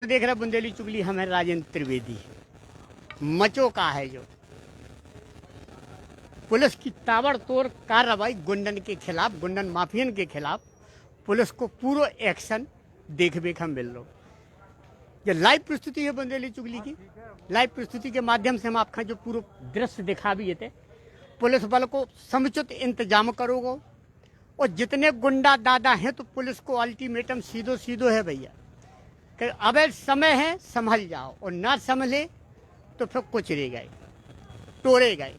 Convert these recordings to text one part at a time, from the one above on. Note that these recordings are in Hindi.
देख रहे बुंदेली चुगली हमें राजेंद्र त्रिवेदी मचो का है जो पुलिस की ताबड़तोड़ कार्रवाई गुंडन के खिलाफ, गुंडन माफियन के खिलाफ पुलिस को पूरा एक्शन देखने का मिल रहा। ये लाइव प्रस्तुति है बुंदेली चुगली की। लाइव प्रस्तुति के माध्यम से हम आपका जो पूरा दृश्य दिखा भी थे। पुलिस बल को समुचित इंतजाम करोगे और जितने गुंडा दादा हैं तो पुलिस को अल्टीमेटम सीधो सीधो है भैया कि अब समय है, संभल जाओ, और ना संभले तो फिर कुचले गए, तोड़े गए।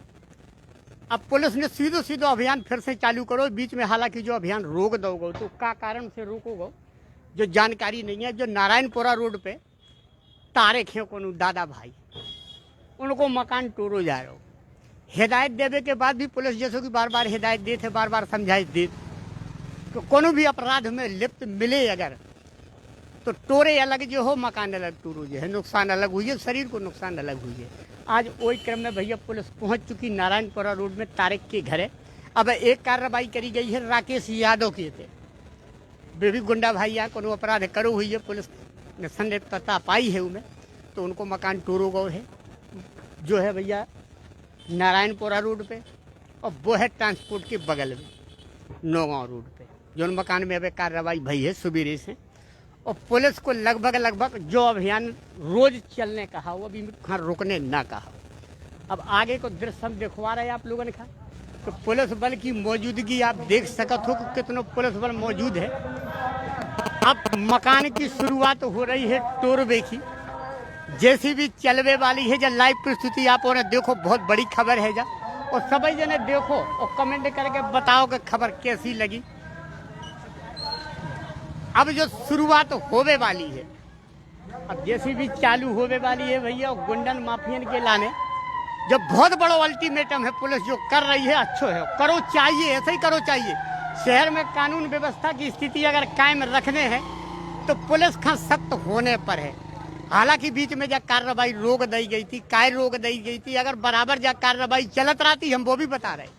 अब पुलिस ने सीधो सीधो अभियान फिर से चालू करो। बीच में हालांकि जो अभियान रोक दोगे तो क्या कारण से रोकोगे जो जानकारी नहीं है। जो नारायणपुरा रोड पे तारे खे को दादा भाई उनको मकान तोड़ो जा रहे हो। हिदायत देवे के बाद भी पुलिस जैसे कि बार बार हिदायत दे थे, बार बार समझाइश दे तो कोनो भी अपराध में लिप्त मिले अगर तो टोरे अलग जो हो, मकान अलग टूरो जो है, नुकसान अलग हुई है, शरीर को नुकसान अलग हुई है। आज वही क्रम में भैया पुलिस पहुंच चुकी नारायणपुरा रोड में तारिक के घर है। अब एक कार्रवाई करी गई है राकेश यादव के थे। बेबी गुंडा भाई यहाँ कोनो अपराध करो हुई है, पुलिस ने संदिग्धता पाई है उनमें तो उनको मकान टूरो गो है जो है भैया नारायणपुरा रोड पे, और वो है ट्रांसपोर्ट के बगल में नौगांव रोड पे जो मकान में अब कार्रवाई भई है सुबेरे से। और पुलिस को लगभग जो अभियान रोज चलने कहा वो अभी वहाँ रुकने ना कहा। अब आगे को दृश्य हम दिखवा रहे हैं आप लोगों ने कहा तो पुलिस बल की मौजूदगी आप देख सकत हो कि कितना पुलिस बल मौजूद है। अब मकान की शुरुआत हो रही है तोड़वे की, जैसी भी चलवे वाली है। जो लाइव प्रस्तुति आप देखो, बहुत बड़ी खबर है जा, और सभी जने देखो और कमेंट करके बताओ कि खबर कैसी लगी। अब जो शुरुआत होवे वाली है, अब जैसी भी चालू होवे वाली है भैया गुंडन माफियन के लाने जो बहुत बड़ा अल्टीमेटम है पुलिस जो कर रही है, अच्छो है, करो चाहिए, ऐसे ही करो चाहिए। शहर में कानून व्यवस्था की स्थिति अगर कायम रखने हैं तो पुलिस का सख्त होने पर है। हालांकि बीच में जब कार्रवाई रोक दी गई थी, काय रोक दी गई थी, अगर बराबर जब कार्रवाई चलत रहती, हम वो भी बता रहे,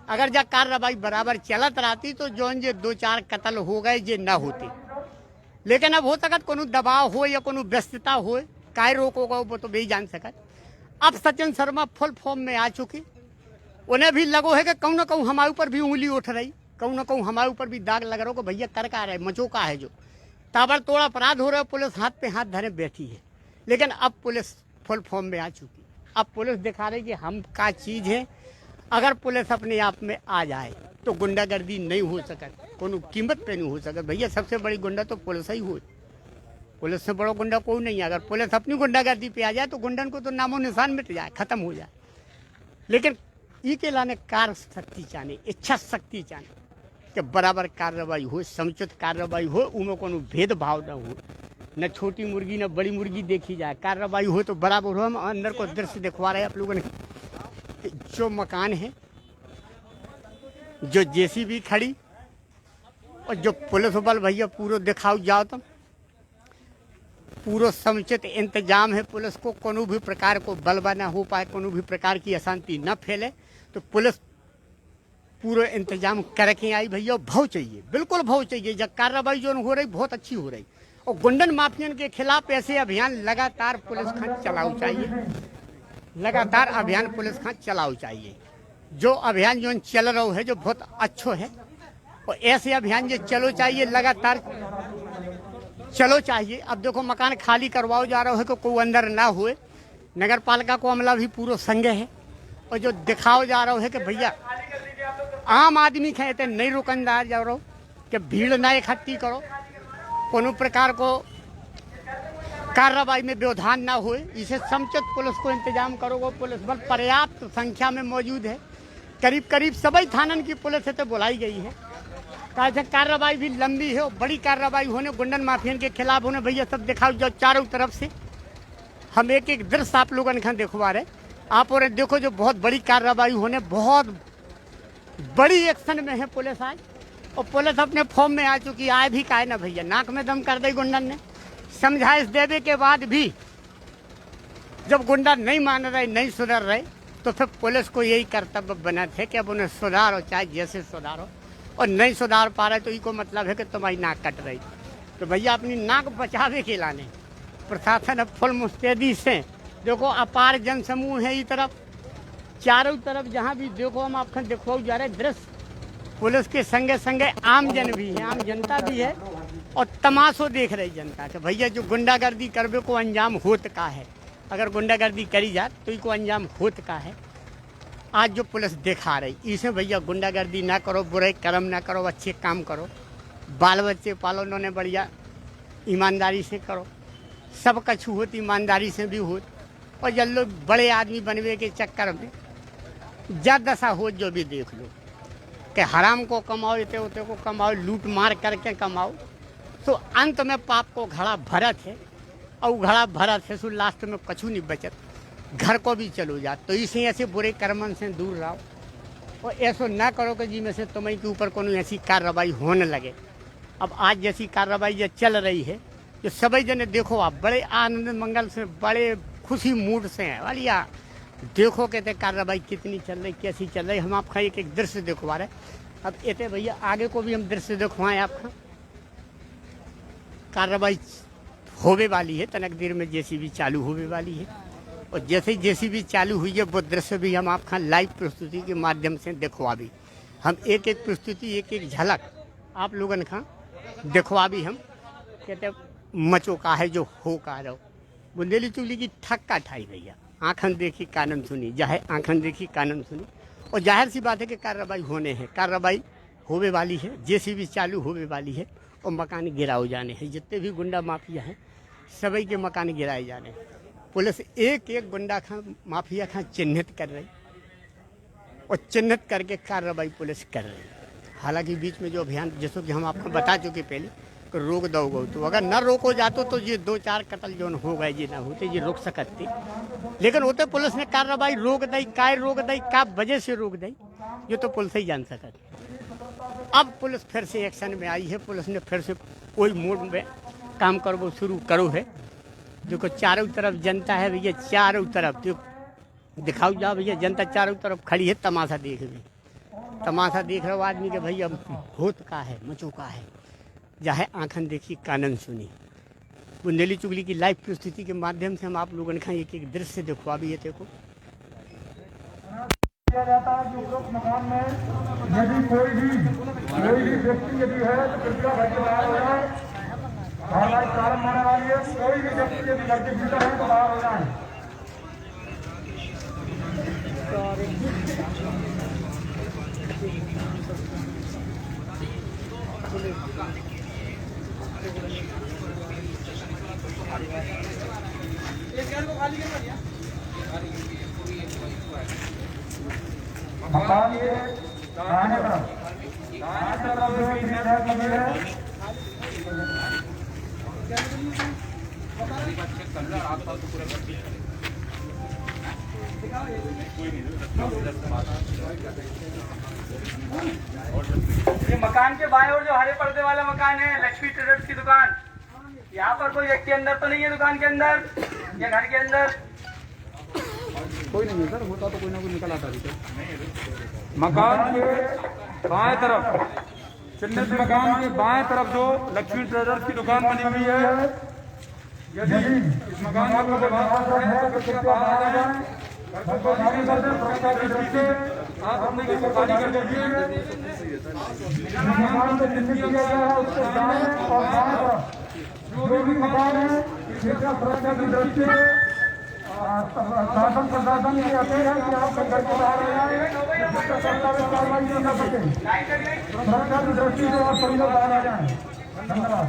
अगर जब कार्रवाई बराबर चलत रहती तो जो 2-4 कत्ल हो गए जे ना होते। लेकिन अब हो सकत कोनो दबाव हो या कोनो व्यस्तता हो, काय रोकोगा वो तो भी जान सकत। अब सचिन शर्मा फुल फॉर्म में आ चुकी, उन्हें भी लगो है कि कहूँ ना कहूँ हमारे ऊपर भी उंगली उठ रही, कहूँ ना कहूँ हमारे ऊपर भी दाग लग रहा हो कि भैया कर का रहे, मचो का है जो ताबड़तोड़ अपराध हो रहा है। पुलिस हाथ पे हाथ धरे बैठी है, लेकिन अब पुलिस फुल फॉर्म में आ चुकी। अब पुलिस दिखा रही कि हम का चीज़ है। अगर पुलिस अपने आप में आ जाए तो गुंडागर्दी नहीं हो सकत, कोनो कीमत पे नहीं हो सकत भैया। सबसे बड़ी गुंडा तो पुलिस ही हो, पुलिस से बड़ा गुंडा कोई नहीं है। अगर पुलिस अपनी गुंडागर्दी पे आ जाए तो गुंडन को तो नामो निशान मिट जाए, खत्म हो जाए। लेकिन ई के लाने कार्य शक्ति चाहिए, इच्छा शक्ति चाहिए कि बराबर कार्रवाई हो, समुचित कार्रवाई हो, उनमें कोनो भेदभाव न हो, न छोटी मुर्गी न बड़ी मुर्गी देखी जाए, कार्रवाई हो तो बराबर हो। हम अंदर को दृश्य दिखवा रहे हैं आप लोगों ने। जो मकान है, जो जेसीबी खड़ी और जो पुलिस बल भैया पूरा दिखाओ जाओ तो पूरा समुचित इंतजाम है। पुलिस को कोनो भी प्रकार को बलवा ना हो पाए, कोनो भी प्रकार की अशांति न फैले, तो पुलिस पूरा इंतजाम करके आई भैया। भाव चाहिए, बिल्कुल भाव चाहिए। जब कार्रवाई जो हो रही बहुत अच्छी हो रही, और गुंडन माफियन के खिलाफ ऐसे अभियान लगातार पुलिस का चलाओ चाहिए, लगातार अभियान पुलिस का चलाओ चाहिए। जो अभियान जो चल रहा है जो बहुत अच्छो है, और ऐसे अभियान जो चलो चाहिए, लगातार चलो चाहिए। अब देखो मकान खाली करवाओ जा रहा है कि कोई अंदर ना हुए। नगर पालिका को अमला भी पूरा संग है, और जो दिखाओ जा रहा है कि भैया आम आदमी कहते नहीं रुकनदार जा रहा हो कि भीड़ ना इकट्ठी करो, कोनो प्रकार को कार्रवाई में व्यवधान ना हुए, इसे समुचित पुलिस को इंतजाम करोगे। पुलिस बल पर्याप्त संख्या में मौजूद है, करीब सभी थानन की पुलिस से तो बुलाई गई है। कैसे कार्रवाई भी लंबी है और बड़ी कार्रवाई होने गुंडन माफियन के खिलाफ होने भैया सब दिखाओ जाओ चारों तरफ से। हम एक एक दृश्य आप लोगों ने दिखवा रहे आप, और देखो जो बहुत बड़ी कार्रवाई होने, बहुत बड़ी एक्शन में है पुलिस आज। और पुलिस अपने फॉर्म में आ चुकी, आए भी काहे ना भैया, नाक में दम कर दी गुंडन ने। समझाइश देने के बाद भी जब गुंडा नहीं मान रहे, नहीं सुधर रहे, तो फिर पुलिस को यही कर्तव्य बना थे कि अब उन्हें सुधारो, चाहे जैसे सुधारो। और नहीं सुधार पा रहे तो इसको मतलब है कि तुम्हारी नाक कट रही। तो भैया अपनी नाक बचावे के लाने प्रशासन अब फुल मुस्तैदी से, देखो अपार जन समूह है, इस तरफ चारों तरफ जहाँ भी देखो हम आपको देखो जा रहे दृश्य, पुलिस के संगे संगे आम जन भी है, आम जनता भी है और तमाशो देख रही जनता के। भैया जो गुंडागर्दी करबे को अंजाम होत का है, अगर गुंडागर्दी करी जाए तो इसको अंजाम होत का है। आज जो पुलिस दिखा रही, इसे भैया गुंडागर्दी ना करो, बुरे कर्म ना करो, अच्छे काम करो, बाल बच्चे पालो, उन्होंने बढ़िया ईमानदारी से करो, सब कछु होत ईमानदारी से भी होत। और जब लोग बड़े आदमी बनवे के चक्कर में जा दशा हो, जो भी देख लो कि हराम को कमाओ, इतने उते को कमाओ, लूट मार करके कमाओ, तो अंत में पाप को घड़ा भरत है और घड़ा भरत है, सो लास्ट में कछु नहीं बचत, घर को भी चलो जा। तो इसे ऐसे बुरे कर्मन से दूर रहो और ऐसा ना करो कि जी में से तुम्हें के ऊपर कोनो ऐसी कार्रवाई होने लगे। अब आज जैसी कार्रवाई ये चल रही है, जो सभी जने देखो आप बड़े आनंद मंगल से, बड़े खुशी मूड से हैं, वालिया देखो कहते कार्रवाई कितनी चल रही, कैसी चल रही। हम आपका एक एक दृश्य दिखवा रहे। अब एते भैया आगे को भी हम दृश्य दिखवाएं आपका। कार्रवाई होवे वाली है, तनक देर में जेसीबी चालू होवे वाली है और जैसे ही जेसीबी चालू हुई है वो दृश्य भी हम आपका लाइव प्रस्तुति के माध्यम से दिखवा भी, हम एक एक प्रस्तुति, एक एक झलक आप लोगन का दिखवा भी। हम कहते मचो का है जो हो का रहो, बुंदेली चुगली की ठक्का ठाई भैया, आँखन देखी कानन सुनी, चाहे आँखन देखी कानन सुनी। और जाहिर सी बात है कि कार्रवाई होने है, कार्रवाई होवे वाली है, जेसीबी चालू होवे वाली है और मकान गिराओ जाने हैं। जितने भी गुंडा माफिया हैं सभी के मकान गिराए जाने हैं। पुलिस एक एक गुंडा का माफिया का चिन्हित कर रही और चिन्हित करके कार्रवाई पुलिस कर रही। हालांकि बीच में जो अभियान, जैसे कि हम आपको बता चुके पहले कि रोक दो, तो अगर न रोको जातो तो ये 2-4 कत्ल जो हो गए, ये ना होते, ये रोक सकते, लेकिन होते पुलिस ने कार्रवाई रोक दी। काय रोक दी, क्या वजह से रोक दी, ये तो पुलिस ही जान सकती। अब पुलिस फिर से एक्शन में आई है, पुलिस ने फिर से कोई मोड में काम करो शुरू करो है। देखो चारों तरफ जनता है भैया, चारों तरफ जो दिखाओ जाओ भैया, जनता चारों तरफ खड़ी है, तमाशा देख रही, तमाशा देख रहे हो आदमी के भैया होत का है, मचो का है, चाहे आँखन देखी कानन सुनी। बुंदेली चुगली की लाइव प्रस्तुति के माध्यम से हम आप लोगों का एक एक दृश्य दिखवा भी है। देखो जाता है कि उपरोक्त मकान में यदि कोई भी व्यक्ति यदि है तो कृपया घर के बाहर हो जाए। कार्रवाई प्रारंभ होने वाली है। कोई भी व्यक्ति यदि घर के भीतर है तो बाहर हो जाए। मकान के दाहिने तरफ जो विधायक लगी है, ये मकान के बाएं ओर जो हरे पर्दे वाला मकान है लक्ष्मी ट्रेडर्स की दुकान। यहाँ पर कोई व्यक्ति अंदर तो नहीं है, दुकान के अंदर या घर के अंदर कोई नहीं है सर, होता तो कोई ना कोई निकल आता है। मकान के बाएं तरफ, चिन्हित मकान के बाएं तरफ जो लक्ष्मी ट्रेडर्स की दुकान बनी हुई है, यदि इस मकान का कोई व्यवहार है तो कृपया बाहर आ जाए। घर को खाली कर दें, सुरक्षा की दृष्टि से आप अपने घर को खाली कर दीजिए। मकान को चिन्हित किया गया है, उसके दाएं और बाएं तरफ जो भी मकान है, कृपया सुरक्षा की दृष्टि से शासन प्रशासन की अपील है कि आप घर के बाहर आ जाए, कार्रवाई न सके। सुरक्षा की दृष्टि से आप सभी लोग बाहर आ जाए। धन्यवाद।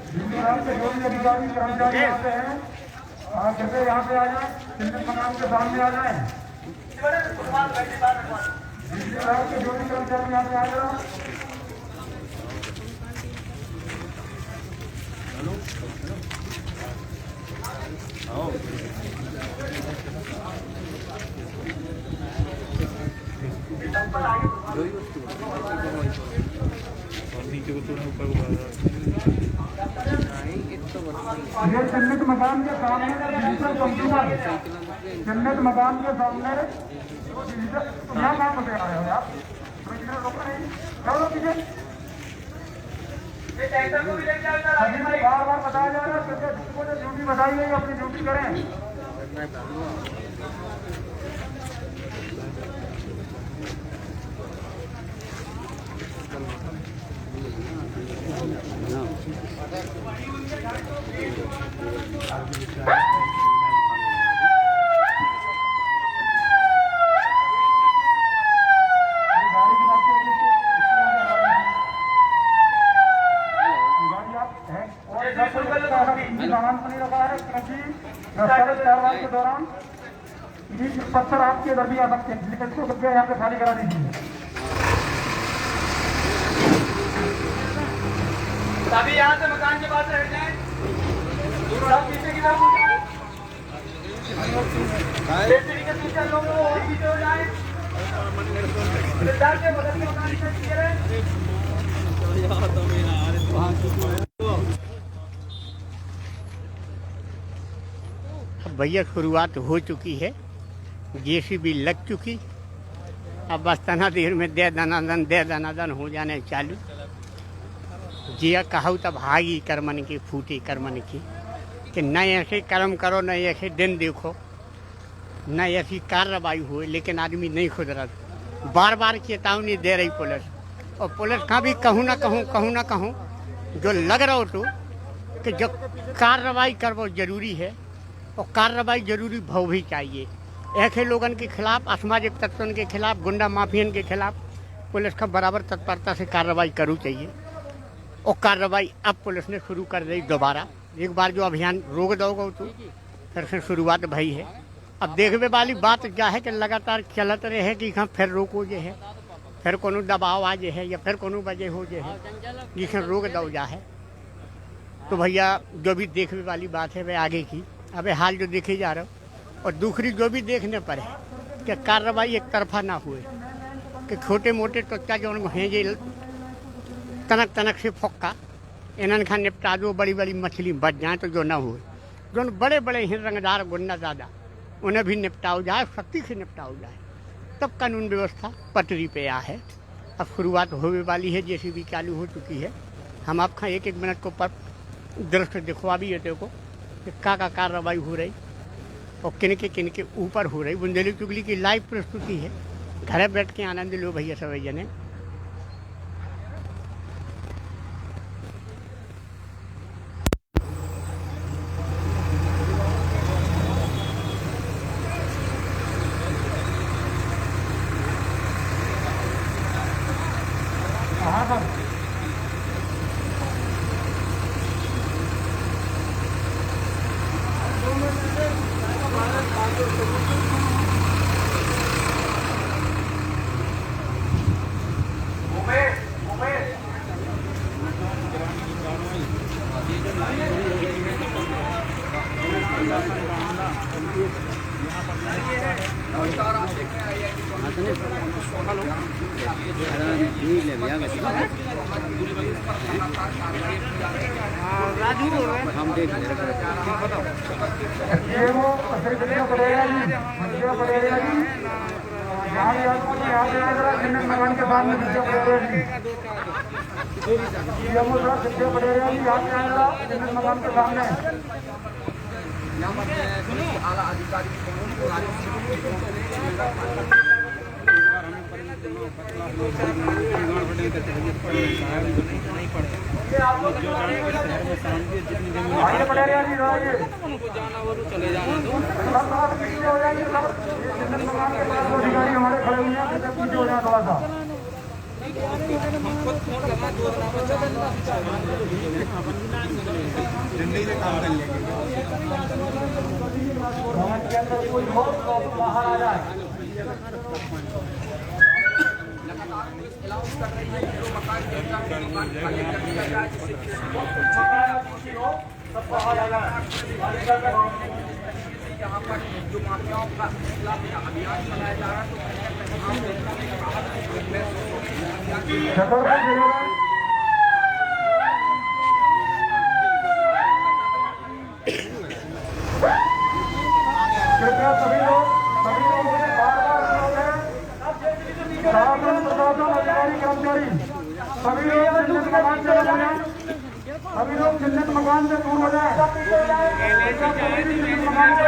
बिजली मकान के जो भी अधिकारी कर्मचारी यहाँ पे हैं, कृपया यहाँ पे आ जाए, चिन्हित मकान के सामने आ जाए। बिजली विभाग के जो भी कर्मचारी यहाँ पे आ जाए। ये चिन्हित मकान के सामने डिजिटल कंप्यूटर, चिन्हित मकान के सामने यहाँ कहाँ पे आ रहे हो आप? अभी मैं बार बार बताया जा रहा है, जिसको जो ड्यूटी बताई गई अपनी ड्यूटी करें। कार्रवाई के दौरान पत्थर आपके इधर भी आ सकते हैं, इसलिए इसको कृपया यहाँ पे खाली करा दीजिए। सभी यहाँ से मकान के पास हट जाएं। सब पीछे की तरफ के पीछे लोग पीछे हो जाएं। के बगल के मकान से पीछे रहें। भैया शुरुआत हो चुकी है, जेसीबी लग चुकी, अब बस तना देर में दे दनादन हो जाने चालू। जिया कहू तब हागी कर्मन की फूटी कर्मन की कि न ऐसे कर्म करो, न ऐसे दिन देखो, न ऐसी कार्रवाई हुई, लेकिन आदमी नहीं खुद रहा। बार बार चेतावनी दे रही पुलिस, और पुलिस का भी कहूँ ना कहूँ जो लग रहा हो तो कि जो कार्रवाई करवो जरूरी है, और कार्रवाई जरूरी भाव भी चाहिए। ऐसे लोगों के खिलाफ, असामाजिक तत्वों के खिलाफ, गुंडा माफियन के खिलाफ पुलिस का बराबर तत्परता से कार्रवाई करू चाहिए। और कार्रवाई अब पुलिस ने शुरू कर दी दोबारा। एक बार जो अभियान रोक दोगे तो फिर से शुरुआत भई है। अब देखने वाली बात क्या है कि लगातार चलत रहे कि हाँ फिर रोको जे है, फिर कोनो दबाव आ जे है, या फिर कोनो वजह हो जे है जिसे रोक दो जा है। तो भैया जो भी देखने वाली बात है वह आगे की अबे हाल जो देखे जा रहा हो, और दूसरी जो भी देखने पर है कि कार्रवाई एक तरफा ना हुए, कि छोटे मोटे टोचा जो हैं जे तनक से फोक्का इन्हन खा निपटा दो, बड़ी बड़ी मछली बच जाए तो जो ना हुए। जो बड़े बड़े हैं रंगदार गुंडा दादा, उन्हें भी निपटाओ जाए, सख्ती से निपटाओ जाए, तब कानून व्यवस्था पटरी पे आ है। अब शुरुआत होने वाली है, जेसीबी चालू हो चुकी है। हम आपका एक मिनट को पर दृश्य दिखवा भी है देखो कि का कार्रवाई हो रही और किन के ऊपर हो रही। बुंदेली चुगली की लाइव प्रस्तुति है, घर बैठ के आनंद लो भैया सभी जने। हम देख ले ये वो पड़ेगा जी, पड़ेगा जी। यहाँ चिन्हित मकान के सामने पड़ेगा जी, पड़ेगा जी। यहाँ चिन्हित मकान के सामने आला अधिकारी हमारे खड़े हुए हैं, थोड़ा सा समाज के अंदर कोई और प्रॉब्लम बाहर आ जाए सब बाहर आ जाए। यहाँ पर जो माफियाओं का खिलाफ अभियान चलाया जा रहा है कृपया सभी लोग मुझे बार-बार शासन प्रशासन अधिकारी कर्मचारी सभी लोग चिन्हित मकान से हट जाएं। सभी लोग चिन्हित मकान से दूर हो जाएं। चिन्हित मकान से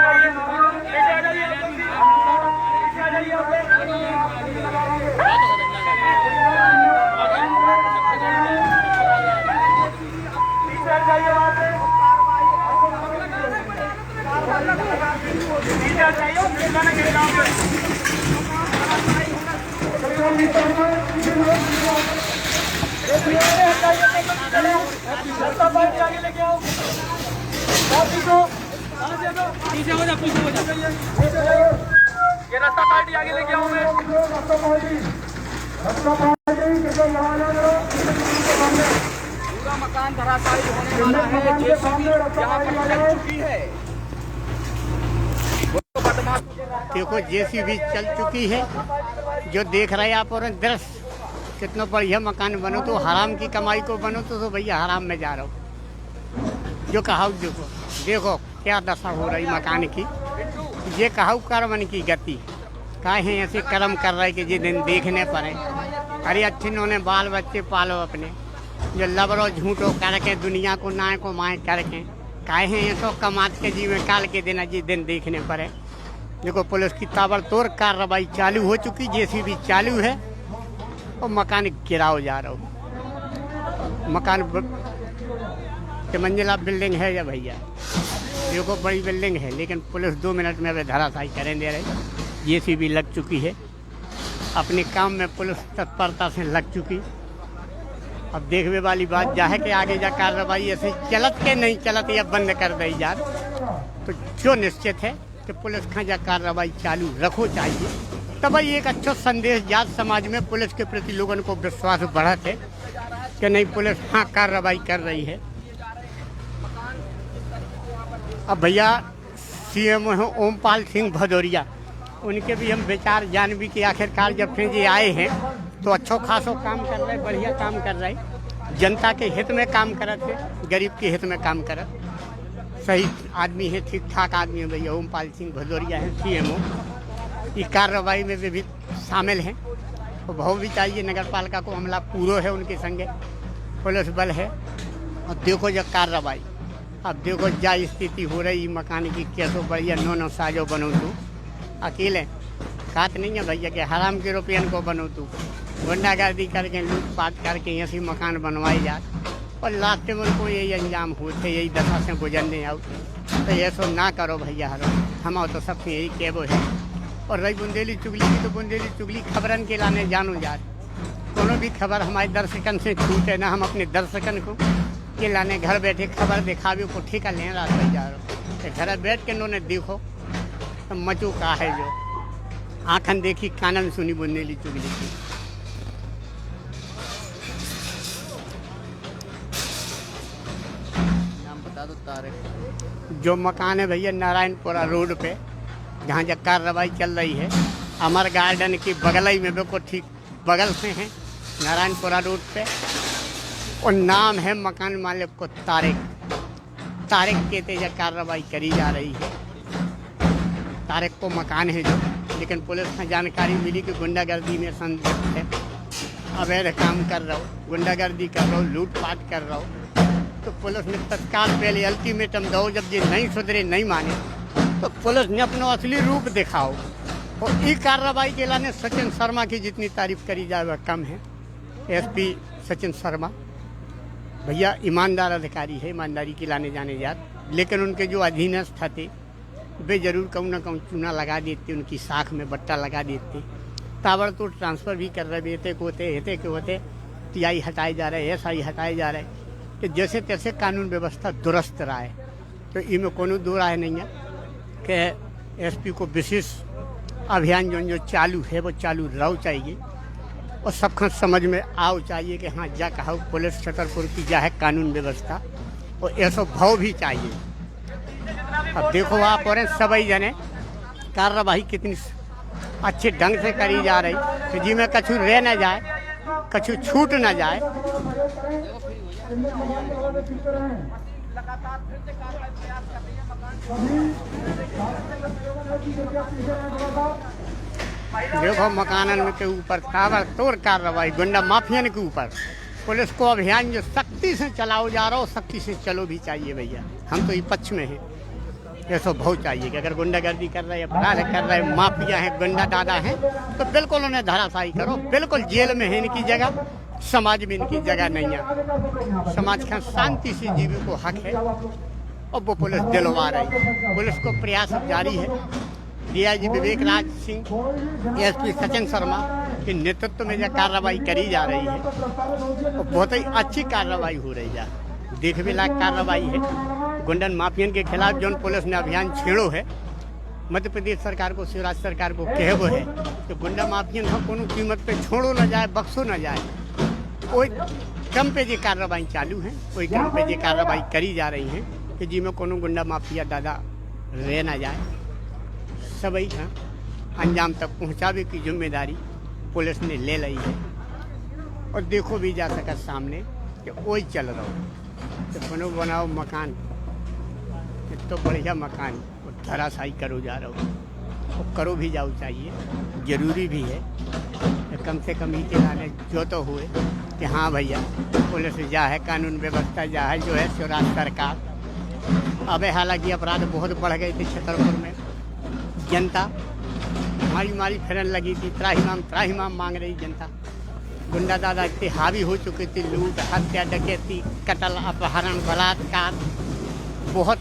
ये रास्ता पार्टी आगे लेके आओ मैं पूरा मकान धराशायी होने वाला है। जेसीबी यहाँ पर लग चुकी है। देखो जेसीबी चल चुकी है। जो देख रहे हैं आप और दृश्य कितना बढ़िया मकान बनो तो हराम की कमाई को बनो तो भैया हराम में जा रहा हो। जो कहाऊ देखो देखो क्या दशा हो रही मकान की। ये कहाऊ कर्मन की गति काहे ऐसे कर्म कर रहे कि ये दिन देखने पड़े। अरे अच्छे इन्होंने बाल बच्चे पालो अपने जो लबरो झूठो करके दुनिया को नाय को माए करके काहे ये तो कमात के जीव में काल के दिन ये दिन देखने पड़े। देखो पुलिस की ताबड़तोड़ कार्रवाई चालू हो चुकी, जेसीबी चालू है और मकान गिराओ जा रहा हो। मकान मंजिला बिल्डिंग है या भैया देखो बड़ी बिल्डिंग है, लेकिन पुलिस 2 मिनट में अभी धराशायी करें दे रही। जेसीबी लग चुकी है, अपने काम में पुलिस तत्परता से लग चुकी। अब देखने वाली बात जा है कि आगे जा कार्रवाई ऐसे चलत के नहीं चलत या बंद कर दी जा, तो जो निश्चित है कि पुलिस का जा कार्रवाई चालू रखो चाहिए। तब एक अच्छा संदेश जात समाज में पुलिस के प्रति लोगों को विश्वास बढ़त है कि नहीं पुलिस हाँ कार्रवाई कर रही है। अब भैया सीएम हैं ओमपाल सिंह भदौरिया, उनके भी हम विचार जान भी कि आखिरकार जब से ये आए हैं तो अच्छो खासो काम कर रहे, बढ़िया काम कर रहे, जनता के हित में काम करत है, गरीब के हित में काम करत, सही आदमी है, ठीक ठाक आदमी है भैया। ओमपाल सिंह भदौरिया हैं सीएमओ, ये कार्रवाई में भी शामिल हैं। तो भाव भी चाहिए, नगर पालिका को हमला पूरा है उनके संगे, पुलिस बल है। और देखो जब कार्रवाई अब देखो जा स्थिति हो रही मकान की, कैसो बढ़िया नो साजो बनो तू अकेले खात नहीं है भैया के हराम के रुपयन को बनो तू गुंडागर्दी करके लूटपाट करके ऐसी मकान बनवाई जाए और लास्ट में उनको यही अंजाम होते, यही दशा से गुजरने आओ। तो ये सो ना करो भैया हरो, हम तो सबसे यही कहबो है। और रही बुंदेली चुगली की, तो बुंदेली चुगली खबरन के लाने जानो जाए, कोनो भी खबर हमारे दर्शकन से छूटे ना, हम अपने दर्शकन को के लाने घर बैठे खबर दिखावे को ठेका लेने रात में जा रहा हूँ। घर बैठ के इन्होंने देखो तो मचू का है जो आँखन देखी कानन सुनी बुंदेली चुगली की। नाम बता दो तारे। जो मकान है भैया नारायणपुरा रोड पे, जहाँ जब कार्रवाई चल रही है, अमर गार्डन की बगल में बिल्कुल ठीक बगल से है नारायणपुरा रोड पे। और नाम है मकान मालिक को तारिक के तेज कार्रवाई करी जा रही है। तारिक को मकान है जो, लेकिन पुलिस को जानकारी मिली कि गुंडागर्दी में संदिग्ध है, अवैध काम कर रहा हो, गुंडागर्दी कर रहा हो, लूटपाट कर रहा हो। तो पुलिस ने तत्काल पहले अल्टीमेटम दो, जब ये नहीं सुधरे नहीं माने तो पुलिस ने अपना असली रूप दिखाओ। और ई कार्रवाई के लाने सचिन शर्मा की जितनी तारीफ करी जाए वह कम है। एसपी सचिन शर्मा भैया ईमानदार अधिकारी है, ईमानदारी की लाने जाने जात, लेकिन उनके जो अधीनस्थ थे वे जरूर कहूँ ना कहूँ चूना लगा देते, उनकी साख में बट्टा लगा देते। ताबड़तोड़ ट्रांसफ़र भी कर रहे हेते को होते टीआई हटाए जा रहे, एसआई हटाए जा रहे, कि जैसे तैसे कानून व्यवस्था दुरुस्त रहा है। तो इनमें कोनो दो राय नहीं है कि एसपी को विशेष अभियान जो चालू है वो चालू रहना चाहिए और सबका समझ में आओ चाहिए कि हाँ जा कहा पुलिस छतरपुर की जा है कानून व्यवस्था और ऐसा भाव भी चाहिए। अब देखो आप और सभी जने कार्रवाई कितनी अच्छे ढंग से करी जा रही कि जिसमें कछु रह न जाए, कछु छूट न जाए। देखो मकानन के ऊपर ताबड़तोड़ कार्रवाई, गुंडा माफियन के ऊपर पुलिस को अभियान जो सख्ती से चलाओ जा रहा हो, सख्ती से चलो भी चाहिए भैया। हम तो ये पक्ष में हैं, ऐसा बहुत चाहिए कि अगर गुंडागर्दी कर रहे हैं, अपराध कर रहे हैं, माफिया हैं, गुंडा दादा हैं, तो बिल्कुल उन्हें धराशायी करो। बिल्कुल जेल में है इनकी जगह, समाज में इनकी जगह नहीं है। समाज का शांति से जीने को हक है और वो पुलिस दिलवा रही है। पुलिस को प्रयास जारी है। डीआईजी विवेक राज सिंह, एसपी सचिन शर्मा के नेतृत्व में यह कार्रवाई करी जा रही है और बहुत ही अच्छी कार्रवाई हो रही है। देखने लायक कार्रवाई है। गुंडन माफियन के खिलाफ जो पुलिस ने अभियान छेड़ो है, मध्य प्रदेश सरकार को, शिवराज सरकार को कहबो है कि गुंडा माफियन हम कोनो कीमत पे छोड़ो न जाए, बख्शो न जाए। कोई क्रम पे ये कार्रवाई चालू है, कोई क्रम पे ये कार्रवाई करी जा रही है कि जिसमें कोनो गुंडा माफिया दादा रह न जाए। सभी अंजाम तक पहुंचावे की जिम्मेदारी पुलिस ने ले ली है और देखो भी जा सका सामने कि वही चल रहा हो तो बनो बनाओ मकान, तो बढ़िया मकान और धराशायी करो जा रहा हो और करो भी जाओ चाहिए, जरूरी भी है। कम से कम ही के लाने जो तो हुए कि हाँ भैया पुलिस जा है, कानून व्यवस्था जा है, जो है शिवराज सरकार। अब हालांकि अपराध बहुत बढ़ गए थे छतरपुर में, जनता मारी फिरन लगी थी, त्राहिमाम मांग रही जनता। गुंडा दादा इतने हावी हो चुके थे, लूट हत्या डकैती कत्ल अपहरण बलात्कार बहुत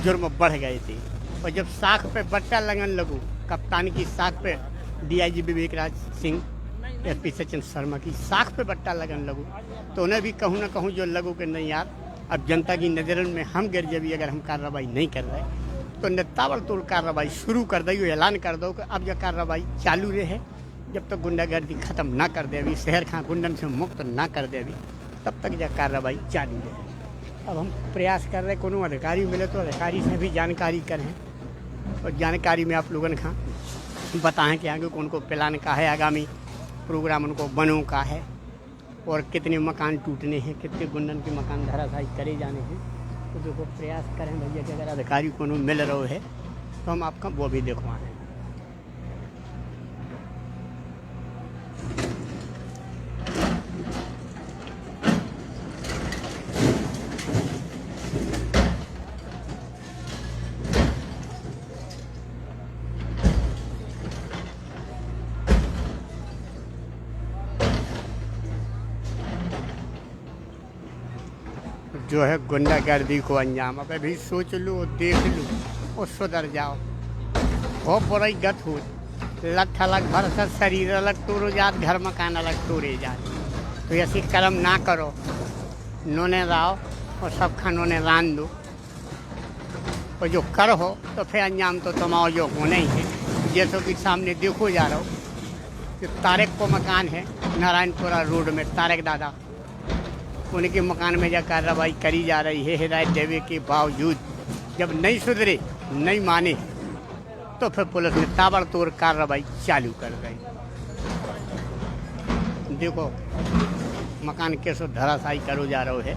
जुर्म बढ़ गए थे। और जब साख पे बट्टा लगन लगू, कप्तान की साख पे डीआईजी विवेक राज सिंह, एसपी सचिन शर्मा की साख पे बट्टा लगन लगू, तो उन्हें भी कहूँ ना कहूँ जो लगू कि नहीं यार अब जनता की नज़रन में हम गिर जब अगर हम कार्रवाई नहीं कर रहे तो ताबड़तोड़ कार्रवाई शुरू कर दो, ऐलान कर दो कि अब यह कार्रवाई चालू रहे जब तक गुंडागर्दी खत्म ना कर दे, अभी शहर खां गुंडन से मुक्त ना कर दे अभी, तब तक यह कार्रवाई चालू रहे। अब हम प्रयास कर रहे कोनो अधिकारी मिले तो अधिकारी से भी जानकारी करें और जानकारी में आप लोगों का बताएं कि आगे कौन को प्लान का है, आगामी प्रोग्राम उनको बनों का है और कितने मकान टूटने हैं, कितने गुंडन के मकान धराशायी करे जाने हैं। तो देखो प्रयास करें भैया कि अगर अधिकारी को मिल रहे है तो हम आपका वो भी दिखवाएं। जो है गुंडागर्दी को अंजाम अब अभी सोच लो, देख लो और सुधर जाओ। बहुत बड़ी गत हो, लठ अलग भर से शरीर अलग तोड़ो जात, घर मकान अलग तोड़े जात। तो ऐसी कर्म ना करो, नोने राओ और सब खानों रान दो और जो कर हो तो फिर अंजाम तो तुम्हारा जो होना ही है। जैसे कि सामने देखो जा रहा हो कि तारक को मकान है नारायणपुरा रोड में, तारक दादा उनके मकान में जब कार्रवाई करी जा रही है, हिदायत देने के बावजूद जब नहीं सुधरे, नहीं माने, तो फिर पुलिस ने ताबड़तोड़ कार्रवाई चालू कर दी। देखो मकान कैसे धराशायी करो जा रहा है।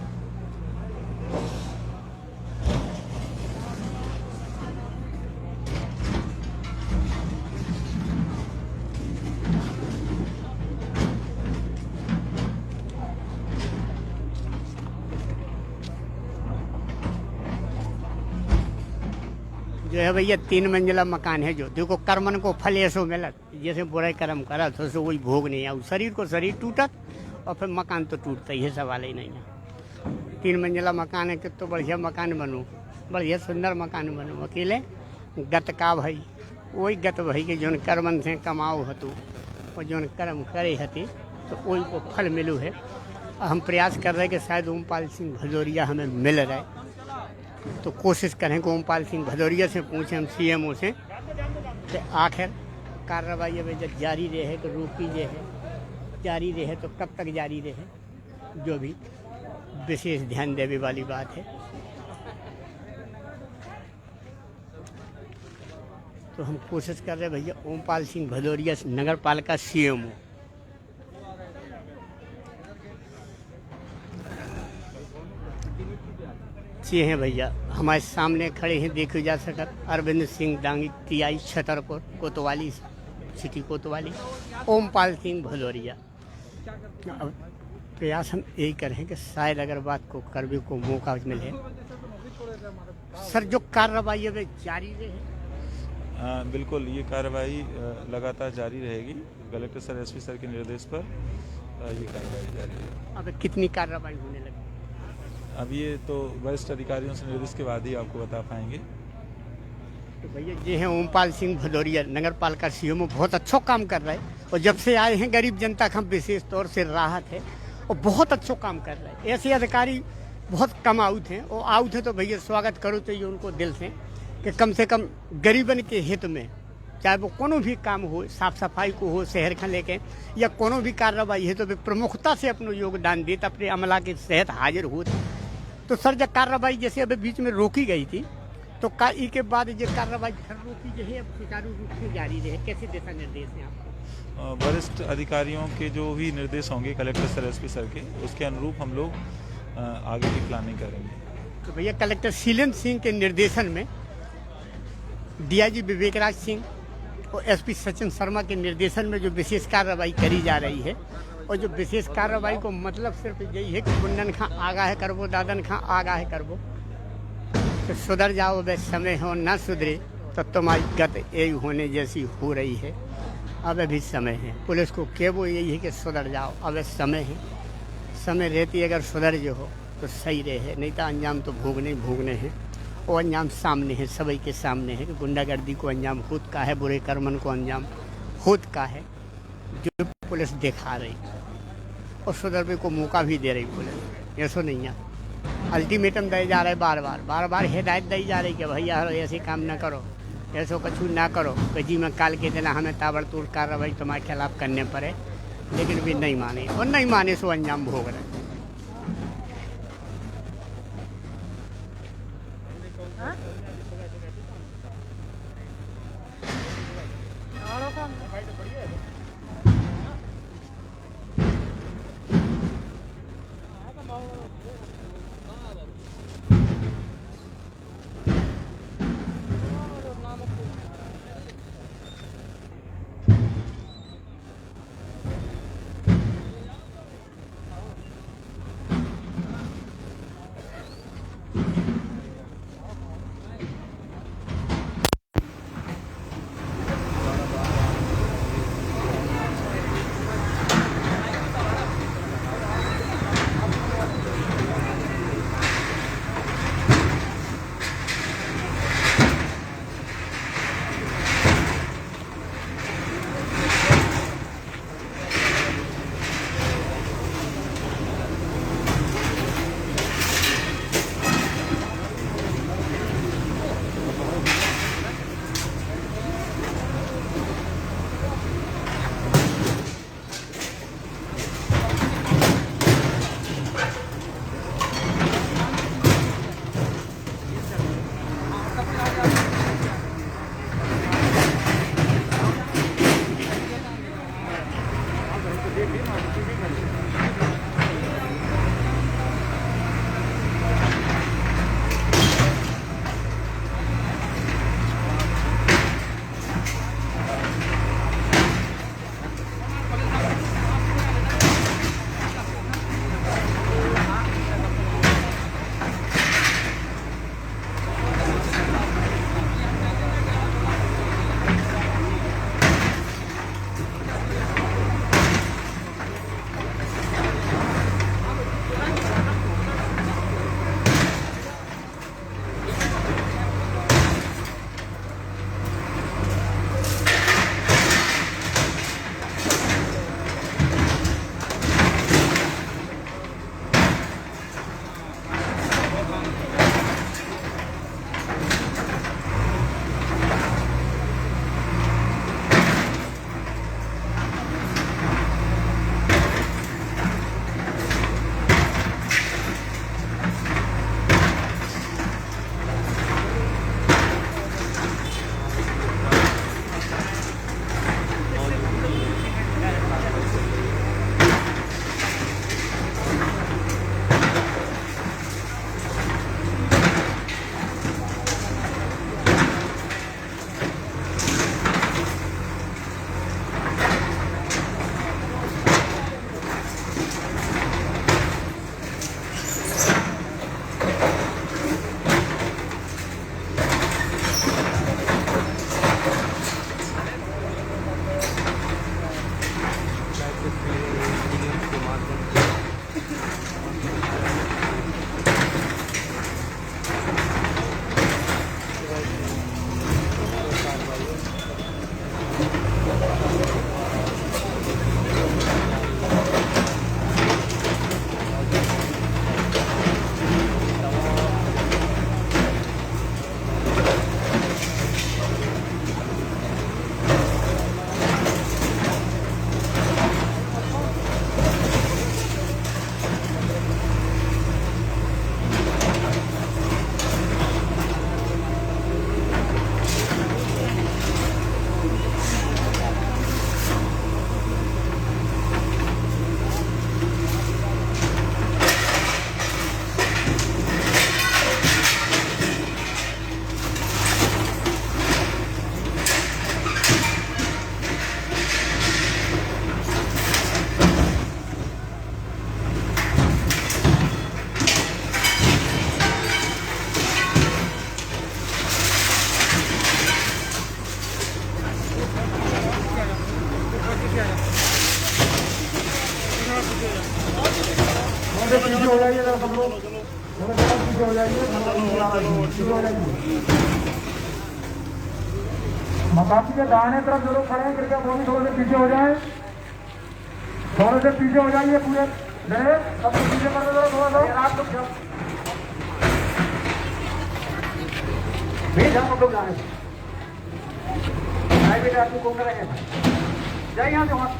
जो है भैया 3 मंजिला मकान है, जो देखो कर्मन को फल ऐसो मिलत, जैसे बुराई कर्म करा तो वही भोग नहीं आऊ। शरीर को शरीर टूटत और फिर मकान तो टूटता ही है, सवाल ही नहीं है। 3 मंजिला मकान है, कितना बढ़िया मकान बनो, बढ़िया सुंदर मकान बनो। अकेले गत का भाई वही गत भाई के जो कर्मन से कमाओ हतु और जो कर्म करे हती तो वही को फल मिलू है। हम प्रयास कर रहे हैं कि शायद ओमपाल सिंह भदौरिया हमें मिल रहे, तो कोशिश करें कि ओमपाल सिंह भदौरिया से पूछें हम CMO से कि आखिर कार्रवाई अब जब जारी रहे तो रोकी जे है, जारी रहे तो कब तक जारी रहे, जो भी विशेष ध्यान देने वाली बात है। तो हम कोशिश कर रहे हैं भैया ओमपाल सिंह भदौरिया नगर पालिका CMO। ये हैं भैया हमारे सामने खड़े हैं, देखे जा सकत अरविंद सिंह डांगी TI छतरपुर कोतवाली सिटी कोतवाली, ओमपाल सिंह भदौरिया। अब प्रयास हम यही करें कि शायद अगर बात को करने को मौका मिले। सर जो कार्रवाई है जारी रहे? बिल्कुल, ये कार्रवाई लगातार जारी रहेगी। कलेक्टर सर SP सर के निर्देश पर ये कार्रवाई जारी रहेगी। अब कितनी कार्रवाई होने लगी? अब ये तो वरिष्ठ अधिकारियों से निर्देश के बाद ही आपको बता पाएंगे। तो भैया ये हैं ओमपाल सिंह भदौरिया नगर पालिका CMO, बहुत अच्छा काम कर रहे हैं और जब से आए हैं गरीब जनता का विशेष तौर से राहत है और बहुत अच्छा काम कर रहे हैं। ऐसे अधिकारी बहुत कम आउट हैं, और आउट है तो भैया स्वागत करो चाहिए उनको दिल से कि कम से कम गरीबन के हित में, चाहे वो कोनो भी काम हो, साफ सफाई को हो, शहर का लेके या कोनो भी कार्रवाई है तो वे प्रमुखता से अपना योगदान देते, अपने अमला के तहत हाजिर होते। तो सर जब कार्रवाई जैसे अभी बीच में रोकी गई थी तो के बाद जो कार्रवाई फिर रोकी जो है अब सुचारू रूप से जारी रहे, कैसे दिशा निर्देश हैं आपको? वरिष्ठ अधिकारियों के जो भी निर्देश होंगे कलेक्टर सर SP सर के, उसके अनुरूप हम लोग आगे की प्लानिंग करेंगे। तो भैया कलेक्टर शीलन सिंह के निर्देशन में DIG विवेकराज सिंह और SP सचिन शर्मा के निर्देशन में जो विशेष कार्रवाई करी जा रही है, और जो विशेष कार्रवाई को मतलब सिर्फ यही है कि गुंडन खां आगाह करबो, दादन खां आगाह करबो, तो सुधर जाओ वे समय हो, ना सुधरे तो तुम्हारी गत यही होने जैसी हो रही है। अब अभी समय है, पुलिस को केवल यही है कि सुधर जाओ, अब समय है, समय रहती अगर सुधर जो हो तो सही रहे, नहीं तो अंजाम तो भोगने हैं, और अंजाम सामने है, सभी के सामने है कि गुंडागर्दी को अंजाम खुद का है, बुरे कर्मन को अंजाम खुद का है, जो पुलिस दिखा रही और सुधरने को मौका भी दे रही पुलिस। ऐसा नहीं है, अल्टीमेटम दे जा रहे, बार बार हिदायत दी जा रही कि भैया ऐसे काम ना करो, ऐसा कुछ ना करो, कि जी मैं काल के दिन हमें ताबड़तोड़ कार्रवाई तुम्हारे खिलाफ करने पड़े, लेकिन भी नहीं माने, और नहीं माने सो अंजाम भोग रहे। जाओ सब लोग, थोड़ा सा पीछे हो जाइए, पीछे हो जाइए। मकान के दाहिने तरफ जो लोग खड़े हैं कृपया वो भी थोड़े से पीछे हो जाए, थोड़े से पीछे हो जाइए पूरे गए, सब पीछे कर दो थोड़ा सा भेज हम लोग जाने प्राइवेट आदमी कौन करेंगे जाए यहाँ से वहाँ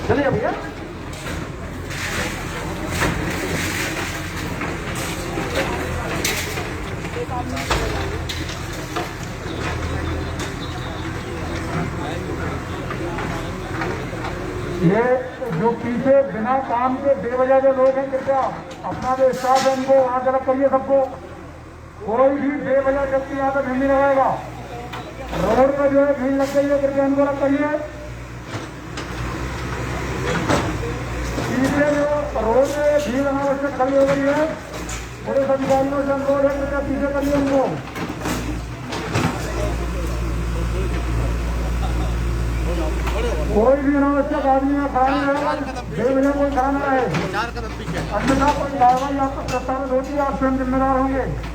चलिए भैया। ये जो पीछे बिना काम के बेवजह जो लोग हैं कृपया अपना जो स्टाफ है उनको वहां तरफ करिए सबको, कोई भी बेवजह व्यक्ति यहाँ पे भीड़ नहीं लगाएगा, रोड पर जो है भीड़ लग गई है कृपया उनको अलग करिए, पीछे जो रोड में भीड़ अनावश्यक खड़ी हो गई है पुलिस अधिकारियों से अनुरोध है कृपया पीछे करिए उनको। कोई भी अनावश्यक आदमी में खड़ा नहीं रहेगा, बेवजह कोई खड़ा न रहे, अन्यथा कोई कार्रवाई आपको प्रस्तावित होती है, आप स्वयं जिम्मेदार होंगे।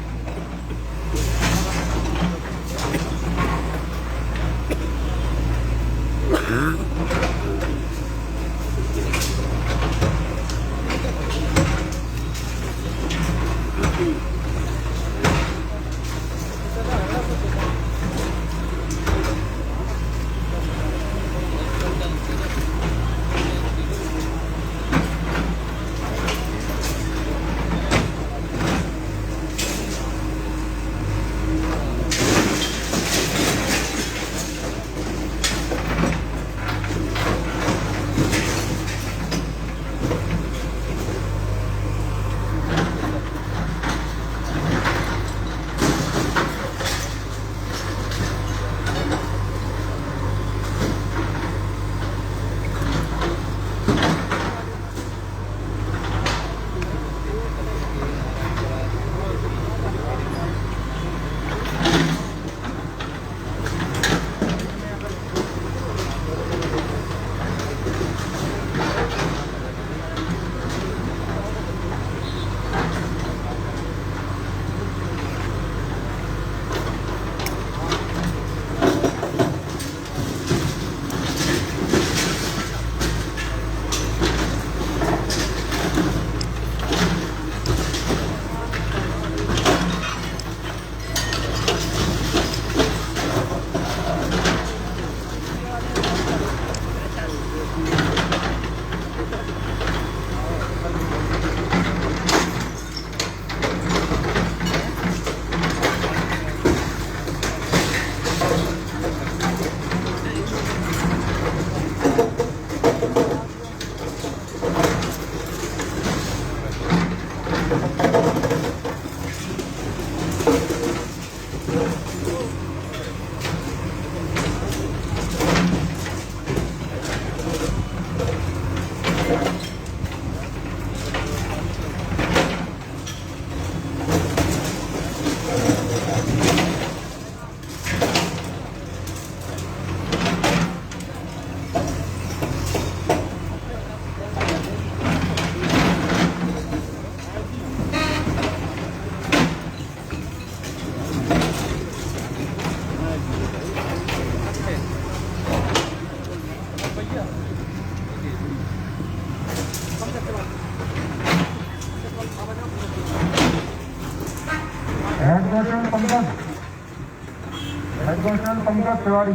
Head constable Pankaj Tiwari.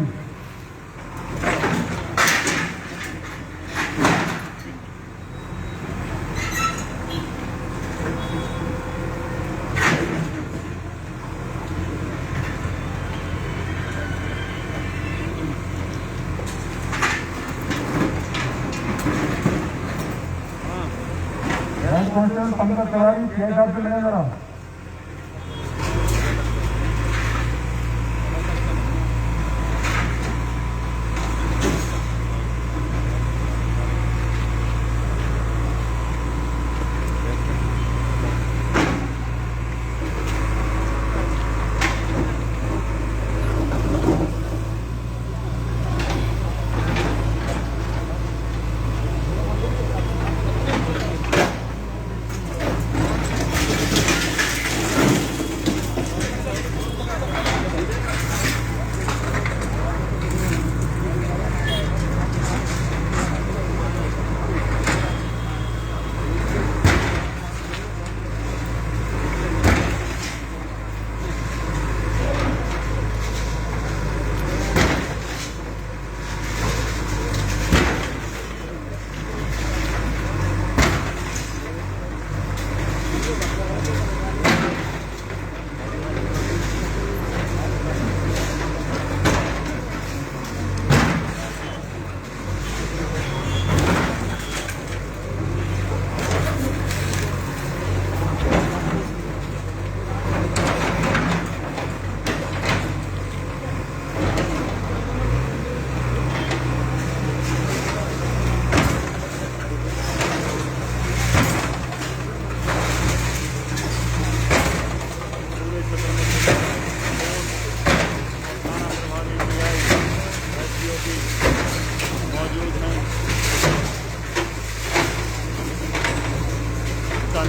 Head constable Pankaj Tiwari CI साहब से मिलें जरा।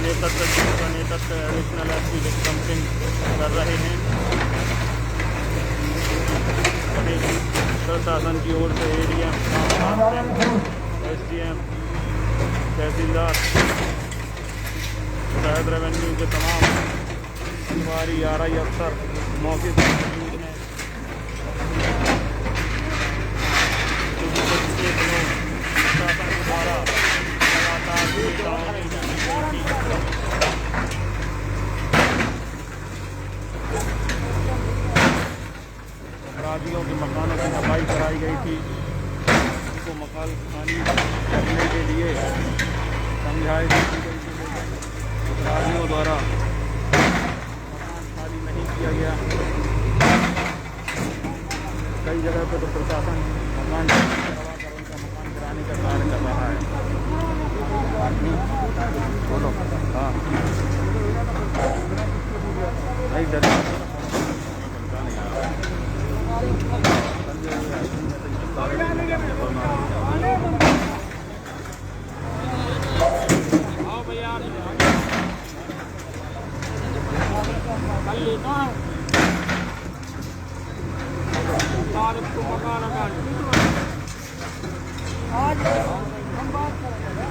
नेतृत्व एडिशनल एसपी विक्रम सिंह कर रहे हैं। वहीं प्रशासन की ओर से एडीएम, एसडीएम, तहसीलदार, शहर रेवेन्यू के तमाम अधिकारी, आरआई अफसर मौके पर मौजूद हैं। प्रशासन द्वारा लगातार अपराधियों के मकानों की सफाई कराई गई थी। उनको मकान खाली करने के लिए समझाइश दी गई थी। अपराधियों द्वारा मकान खाली नहीं किया गया। कई जगह पर तो प्रशासन मकान करवाकर उनका मकान गिराने का कार्य कर रहा है। बोलो। हाँ, नहीं डर आओ भैया, कल लेता हूँ तारीख को मकान आज हम बात करेंगे।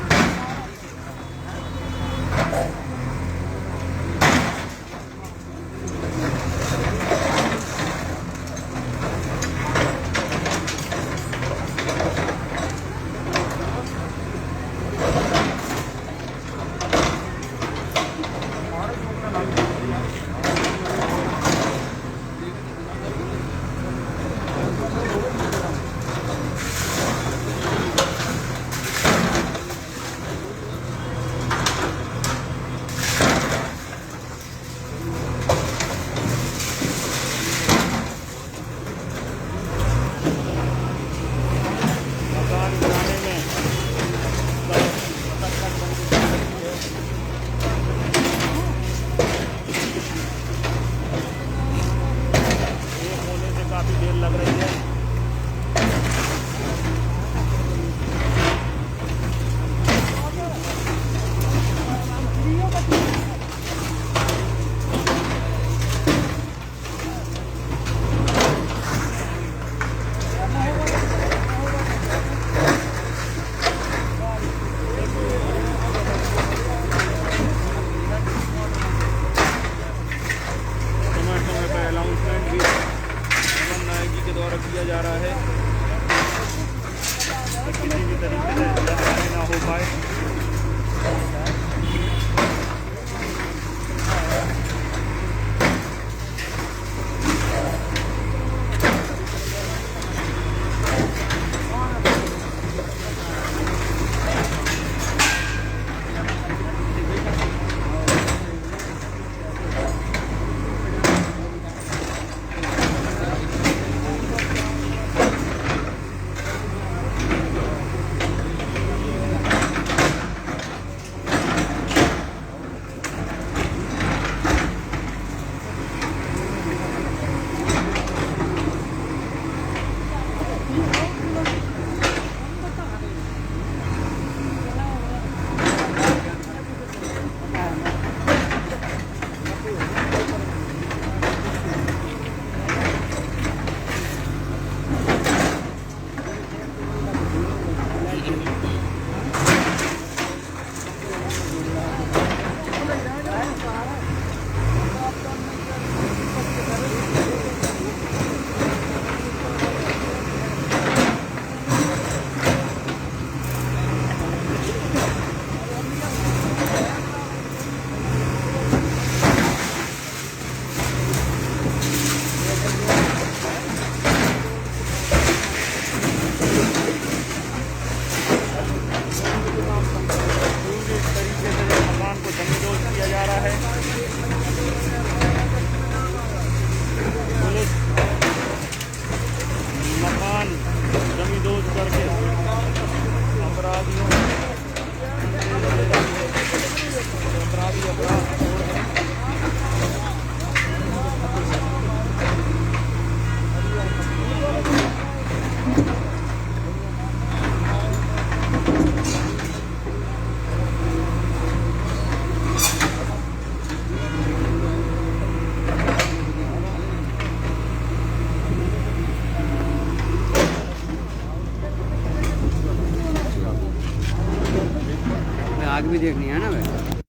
आग भी देखनी है ना भाई।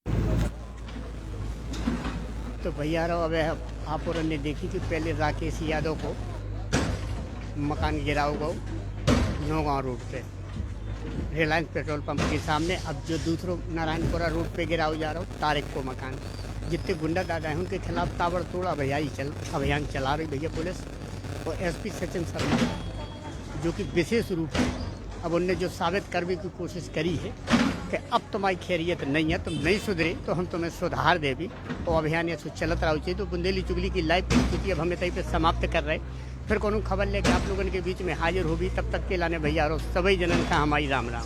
तो भैया रो अब आप और ने देखी कि पहले राकेश यादव को मकान गिराओ गो नौगांव रोड पे रिलायंस पेट्रोल पंप के सामने। अब जो दूसरों नारायणपुरा रोड पे गिराओ जा रहा हो तारिक को मकान। जितने गुंडा दादा हैं उनके खिलाफ ताबड़तोड़ अभियान चला रही भैया पुलिस। और एसपी सचिन शर्मा जो कि विशेष रूप से अब उनने जो साबित करने की कोशिश करी है कि अब तुम्हारी खैरियत नहीं है, तुम नहीं सुधरे तो हम तुम्हें सुधार दे भी। और अभियान ऐसे चलत रहा चाहिए। तो बुंदेली चुगली की लाइव स्थिति अब हमें तई पे समाप्त कर रहे। फिर कोनो खबर लेके आप लोगों के बीच में हाजिर होगी। तब तक के लाने भैया और सभी जनन का हमारी राम राम।